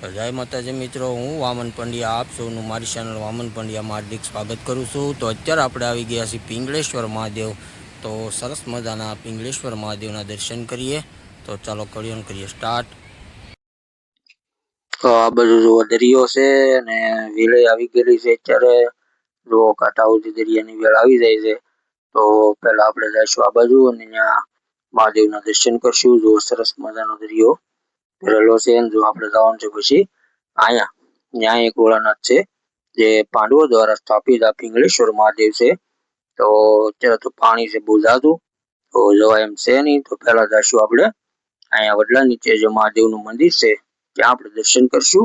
જય માતાજી મિત્રો, હું વામન પંડ્યા આપ સૌનું મારી ચેનલ વામન પંડ્યામાં હાર્દિક સ્વાગત કરું છું। તો અત્યારે આપણે આવી ગયા છીએ પિંગળેશ્વર મહાદેવ। તો સરસ મજાના પિંગળેશ્વર મહાદેવના દર્શન કરીએ। તો ચાલો કરીએ સ્ટાર્ટ। તો આ બધું જો દરિયો છે અને વેલે આવી ગયેલી છે। અત્યારે જો કાંઠા સુધી દરિયાની વેળ આવી જાય છે। તો પહેલા આપણે જઈશું આ બાજુ અને ત્યાં મહાદેવના દર્શન કરશું। જો સરસ મજાનો દરિયો ભરેલો છે। જો આપણે જવાનું છે પછી અહીંયા ત્યાં એક ભોળાનાથ છે જે પાંડવો દ્વારા સ્થાપિત આ પિંગળેશ્વર મહાદેવ છે। તો અત્યારે તો પાણી છે બહુ જાજુ, તો જવાય એમ છે નહીં। તો પહેલા જઈશું આપણે અહીંયા વડલા નીચે જે મહાદેવનું મંદિર છે ત્યાં આપણે દર્શન કરશું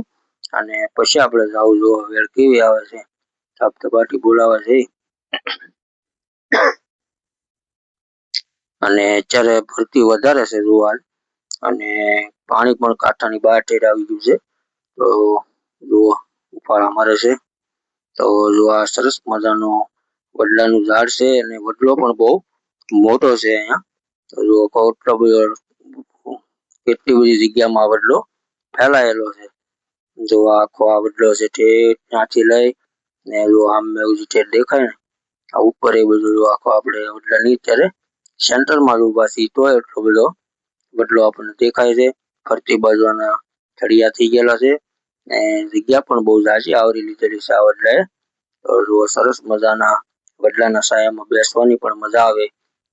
અને પછી આપણે જાવું જો વેળ કેવી આવે છે, ધબધબાટી બોલાવે છે અને અત્યારે ભરતી વધારે છે જોવા, અને પાણી પણ કાંઠાની બહાર ઠેર આવી ગયું છે। તો જુઓ ઉફાળા મારે છે। તો જો આ સરસ મજાનો વડલાનું ઝાડ છે અને વડલો પણ બહુ મોટો છે અહીંયા। તો જુઓ કેટલી બધી જગ્યામાં વડલો ફેલાયેલો છે। જો આખો આ વડલો છે તે ત્યાંથી લઈ ને જો આમ ઠેર દેખાય ને આ ઉપર એ બધું જો આખો આપણે વડલાની અત્યારે સેન્ટરમાં જ ઉભા છીએ તો એટલો બધો વડલો આપણને દેખાય છે। ફરતી બાજુના થળિયા થઈ ગયેલા છે ને જગ્યા પણ બહુ ઝાઝી આવરી લીધેલી છે આ વડલાએ। તો જુઓ સરસ મજાના વડલાના સાયામાં બેસવાની પણ મજા આવે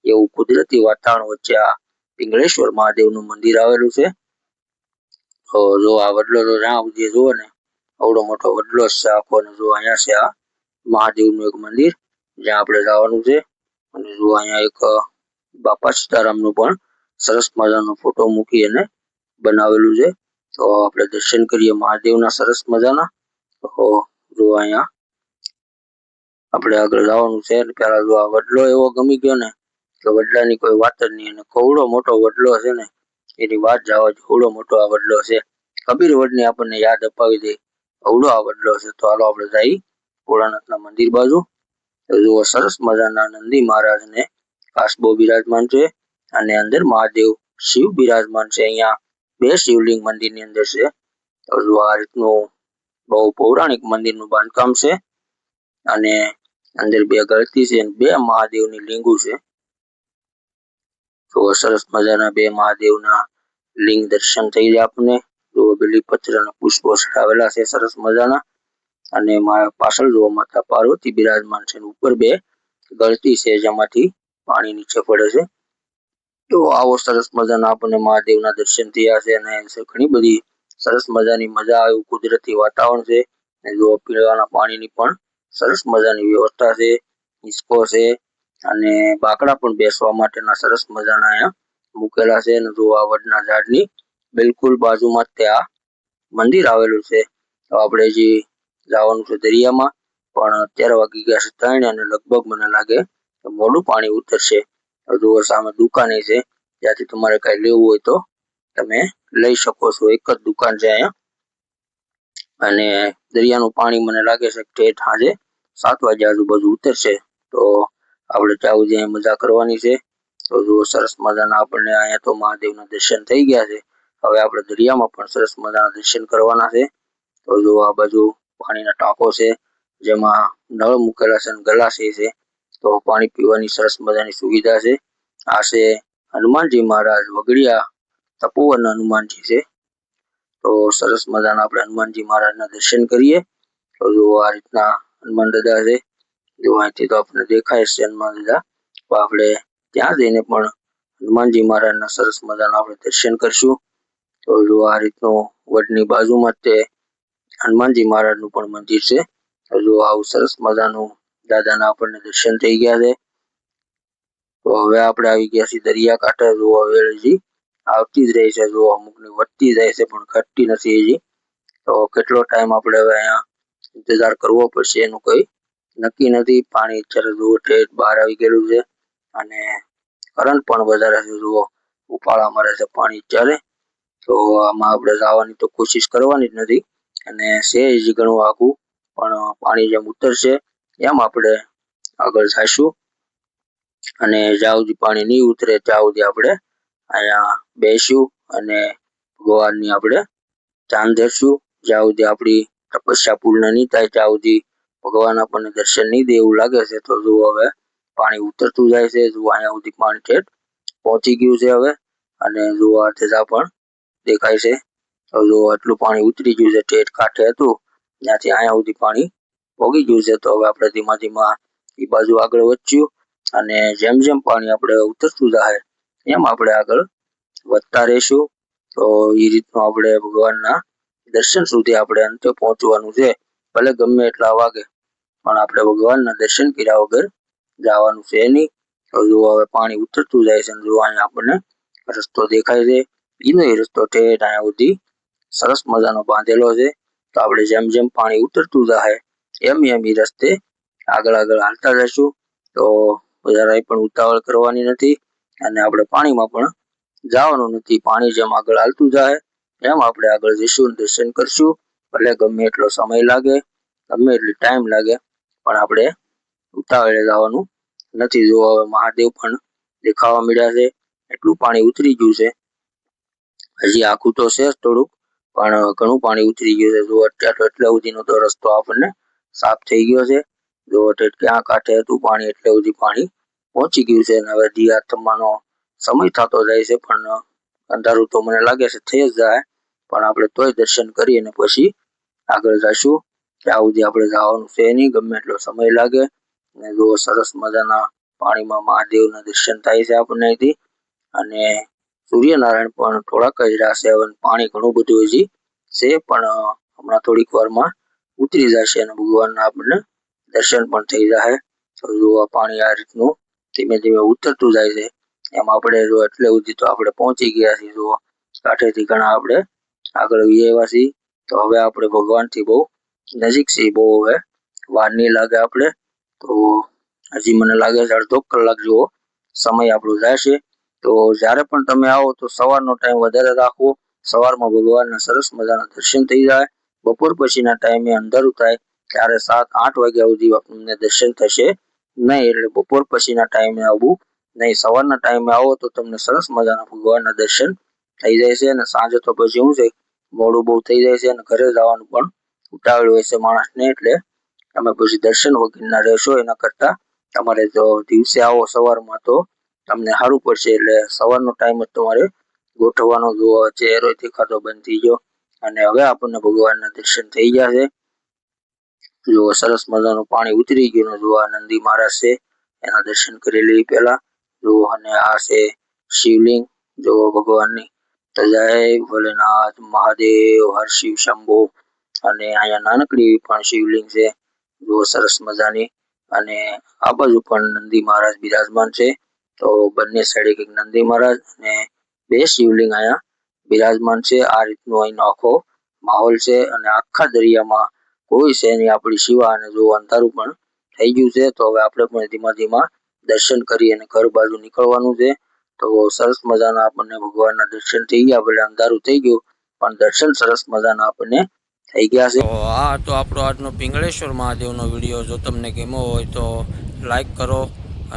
એવું કુદરતી વાતાવરણ વચ્ચે આ પિંગળેશ્વર મહાદેવનું મંદિર આવેલું છે। તો જો આ વડલો તો જ્યાં સુધી જુઓ ને આવડો મોટો વડલો છે આખો, ને જો અહીંયા છે આ મહાદેવનું એક મંદિર જ્યાં આપણે જવાનું છે। અને જો અહીંયા એક બાપા સીતારામનું પણ સરસ મજાનો ફોટો મૂકી અને બનાવેલું છે। તો આપણે દર્શન કરીએ મહાદેવના સરસ મજાના। તો જો અહીંયા આપણે આગળ જવાનું છે। પેલા જો આ વડલો એવો ગમી ગયો ને કે વડલાની કોઈ વાત જ નહીં, અને કવડો મોટો વડલો છે ને એની વાત જવા એવડો મોટો આ વડલો છે। કબીર વડની આપણને યાદ અપાવી દે એવડો આ વડલો છે। તો હાલો આપણે જઈ ભોળાનાથના મંદિર બાજુ। જુઓ સરસ મજાના નંદી મહારાજને કાસબો બિરાજમાન છે અને અંદર મહાદેવ શિવ બિરાજમાન છે। અહીંયા બે શિવલિંગ મંદિરની અંદર છે। તો જો આ રીતનું બહુ પૌરાણિક મંદિરનું બાંધકામ છે અને અંદર બે ગળતી છે અને બે મહાદેવની લિંગુ છે। તો સરસ મજાના બે મહાદેવના લિંગ દર્શન થઈ જાય આપણને। જો બિલીપત્ર અને પુષ્પો ચડાવેલા છે સરસ મજાના, અને પાછળ જો માતા પાર્વતી બિરાજમાન છે, ઉપર બે ગળતી છે જેમાંથી પાણી નીચે પડે છે। તો આવો સરસ મજાના આપણને મહાદેવના દર્શન થયા છે અને ઘણી બધી સરસ મજાની મજા આવે એવું કુદરતી વાતાવરણ છે। જો પીવાના પાણીની પણ સરસ મજાની વ્યવસ્થા છે, હિસકો છે અને બાકડા પણ બેસવા માટેના સરસ મજાના અહીંયા મૂકેલા છે। અને જો આ વડના ઝાડની બિલકુલ બાજુમાં જ આ મંદિર આવેલું છે। તો આપણે જે જવાનું છે દરિયામાં, પણ અત્યારે વાગી ગયા છે 3 અને લગભગ મને લાગે મોડું પાણી ઉતરશે। જુઓ સામે દુકાને છે, ત્યાંથી તમારે કઈ લેવું હોય તો તમે લઈ શકો છો। એક જ દુકાન છે અહીંયા, અને દરિયાનું પાણી મને લાગે છે ઠેઠ સાંજે 7 વાગ્યા આજુબાજુ ઉતરશે। તો આપણે ત્યાં સુધી મજા કરવાની છે। તો જુઓ સરસ મજાના આપણને અહીંયા તો મહાદેવના દર્શન થઈ ગયા છે। હવે આપણે દરિયામાં પણ સરસ મજાના દર્શન કરવાના છે। તો જો આ બાજુ પાણીના ટાંકો છે જેમાં નળ મૂકેલા છે અને ગલાસી છે। તો પાણી પીવાની સરસ મજાની સુવિધા છે। આ છે હનુમાનજી મહારાજ વગડિયા તપોવન હનુમાનજી છે। તો સરસ મજાના આપણે હનુમાનજી મહારાજના દર્શન કરીએ। તો જો આ રીતના હનુમાન દાદા છે, જો અહીંથી તો આપણને દેખાય છે હનુમાન દાદા। તો આપણે ત્યાં જઈને પણ હનુમાનજી મહારાજના સરસ મજાના આપણે દર્શન કરશું। તો જો આ રીતનું વડની બાજુમાં તે હનુમાનજી મહારાજનું પણ મંદિર છે। તો જો આવું સરસ મજાનું દાદાના આપણને દર્શન થઈ ગયા છે। તો હવે આપણે આવી ગયા છીએ દરિયાકાંઠે। જોવા વેળજી આવતી જ રહી છે, જો અમુકની વધતી જાય છે પણ ઘટતી નથી હજી। તો કેટલો ટાઈમ આપણે હવે અહીંયા ઇંતજાર કરવો પડશે એનું કોઈ નક્કી નથી। પાણી અત્યારે જુઓ ઠેઠ બહાર આવી ગયેલું છે અને કરંટ પણ વધારે છે। જુઓ ઉફાળા મારે છે પાણી અત્યારે। તો આમાં આપણે જવાની તો કોશિશ કરવાની જ નથી, અને છે હજી ઘણું આખું, પણ પાણી જેમ ઉતરશે એમ આપણે આગળ જઈશું। અને જ્યાં સુધી પાણી નહીં ઉતરે ત્યાં સુધી આપણે અહીંયા બેસું અને ભગવાનની આપણે ધ્યાન ધરશું। જ્યાં સુધી આપણી તપસ્યા પૂર્ણ નહીં થાય ત્યાં સુધી ભગવાન આપણને દર્શન નહીં દે એવું લાગે છે. તો જુઓ હવે પાણી ઉતરતું જાય છે. જુઓ અહીંયા સુધી પાણી ઠેઠ પહોંચી ગયું છે હવે, અને જુઓ આ ધજા પણ દેખાય છે. તો જુઓ આટલું પાણી ઉતરી ગયું છે. ઠેઠ કાંઠે હતું ત્યાંથી અહીંયા સુધી પાણી પોગી ગયું છે. તો હવે આપણે ધીમા ધીમા એ બાજુ આગળ વધ્યું, અને જેમ જેમ પાણી આપણે ઉતરતું જાય એમ આપણે આગળ વધતા રહીશું. તો એ રીતનું આપણે ભગવાનના દર્શન સુધી આપણે અંતે પહોંચવાનું છે. ભલે ગમે એટલા વાગે પણ આપણે ભગવાનના દર્શન કર્યા વગર જવાનું છે નહીં. તો જુઓ હવે પાણી ઉતરતું જાય છે. જુઓ અહીંયા આપણને રસ્તો દેખાય છે. એનો એ રસ્તો ઠેઠ અહીંયા સુધી સરસ મજાનો બાંધેલો છે. તો આપણે જેમ જેમ પાણી ઉતરતું જાય એમ એમ એ રસ્તે આગળ આગળ હાલતા જઈશું. તો જરાય પણ ઉતાવળ કરવાની નથી, અને આપણે પાણીમાં પણ જવાનું નથી. પાણી જેમ આગળ હાલતું જાય એમ આપણે આગળ જઈશું, દર્શન કરશું. ભલે ગમે એટલો સમય લાગે, ગમે એટલી ટાઈમ લાગે, પણ આપણે ઉતાવળે જવાનું નથી. જો હવે મહાદેવ પણ દેખાવા મળ્યા છે. એટલું પાણી ઉતરી ગયું છે. હજી આખું તો છે થોડુંક, પણ ઘણું પાણી ઉતરી ગયું છે. જો અત્યારે તો એટલે સુધીનો તો રસ્તો આપણને સાફ થઈ ગયો છે. જો ક્યાં કાંઠે હતું પાણી એટલે સુધી પાણી પહોંચી ગયું છે. અને હવે દિયા થવાનો સમય થતો જાય છે, પણ અંધારું તો મને લાગે છે થઈ જ જાય. પણ આપણે તોય દર્શન કરી અને પછી આગળ જઈશું. ત્યાં સુધી આપણે જવાનું છે નહીં, ગમે એટલો સમય લાગે. અને જો સરસ મજાના પાણીમાં મહાદેવના દર્શન થાય છે આપણને અહીંથી. અને સૂર્યનારાયણ પણ થોડાક જ રહ્યા છે. પાણી ઘણું બધું હજી છે, પણ હમણાં થોડીક વારમાં ઉતરી જશે અને ભગવાનના આપણને દર્શન પણ થઈ જાય. તો જો આ પાણી આ રીતનું ધીમે ધીમે ઉતરતું જાય છે. એમ આપણે જો એટલે સુધી તો આપણે પહોંચી ગયા છીએ. જો કાંઠેથી ઘણા આપણે આગળ આવ્યા છીએ. તો હવે આપણે ભગવાનથી બહુ નજીક છીએ. બહુ હવે વાર નહીં લાગે આપણે. તો હજી મને લાગે છે અડધો કલાક જેવો સમય આપણો જાય છે. તો જ્યારે પણ તમે આવો તો સવારનો ટાઈમ વધારે રાખવો. સવારમાં ભગવાનના સરસ મજાના દર્શન થઈ જાય. બપોર પછીના ટાઈમે અંધારું થાય ત્યારે 7-8 વાગ્યા સુધી આપણને દર્શન થશે નહીં. એટલે બપોર પછીના ટાઈમે આવવું નહીં. સવારના ટાઈમે આવો તો તમને સરસ મજાના ભગવાનના દર્શન થઈ જાય છે. અને સાંજે તો પછી શું છે, મોડું બહુ થઈ જાય છે અને ઘરે જવાનું પણ ઉતાવળ હોય છે માણસને. એટલે તમે પછી દર્શન વગરના રહેશો એના કરતા તમારે જો દિવસે આવો સવારમાં તો તમને સારું પડશે. એટલે સવારનો ટાઈમ જ તમારે ગોઠવવાનો. જો ચહેરો દેખાતો બંધ થઈ ગયો અને હવે આપણને ભગવાનના દર્શન થઈ ગયા છે. જો સરસ મજાનું પાણી ઉતરી ગયું. જો આ નંદી મહારાજ છે, એના દર્શન કરી લઈએ પહેલા. જો અને આ છે શિવલિંગ. જો ભગવાનની તો જય ભોલેનાથ મહાદેવ હર શિવ શંભો. અને અહીંયા નાનકડી પણ શિવલિંગ છે, જો સરસ મજાની. અને આ બાજુ પણ નંદી મહારાજ બિરાજમાન છે. તો બંને સાઈડે એક નંદી મહારાજ અને 2 શિવલિંગ અહીંયા બિરાજમાન છે. આ રીતનો અહીંનો આખો માહોલ છે. અને આખા દરિયામાં કોઈ છે નહીં આપણી સિવા. અને જો અંધારું પણ થઈ ગયું છે. તો હવે આપણે પણ ધીમા ધીમા દર્શન કરી અને ઘર બાજુ નીકળવાનું છે. તો સરસ મજાના આપણને ભગવાનના દર્શન થઈ ગયા. ભલે અંધારું થઈ ગયું પણ દર્શન સરસ મજાના આપણને થઈ ગયા છે. તો આ તો આપણો આજનો પિંગળેશ્વર મહાદેવનો વિડીયો જો તમને ગમ્યો હોય તો લાઈક કરો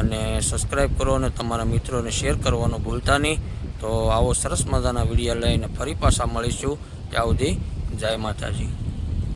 અને સબસ્ક્રાઈબ કરો અને તમારા મિત્રોને શેર કરવાનું ભૂલતા નહીં. તો આવો સરસ મજાના વિડીયો લઈને ફરી પાછા મળીશું. ત્યાં સુધી જય માતાજી.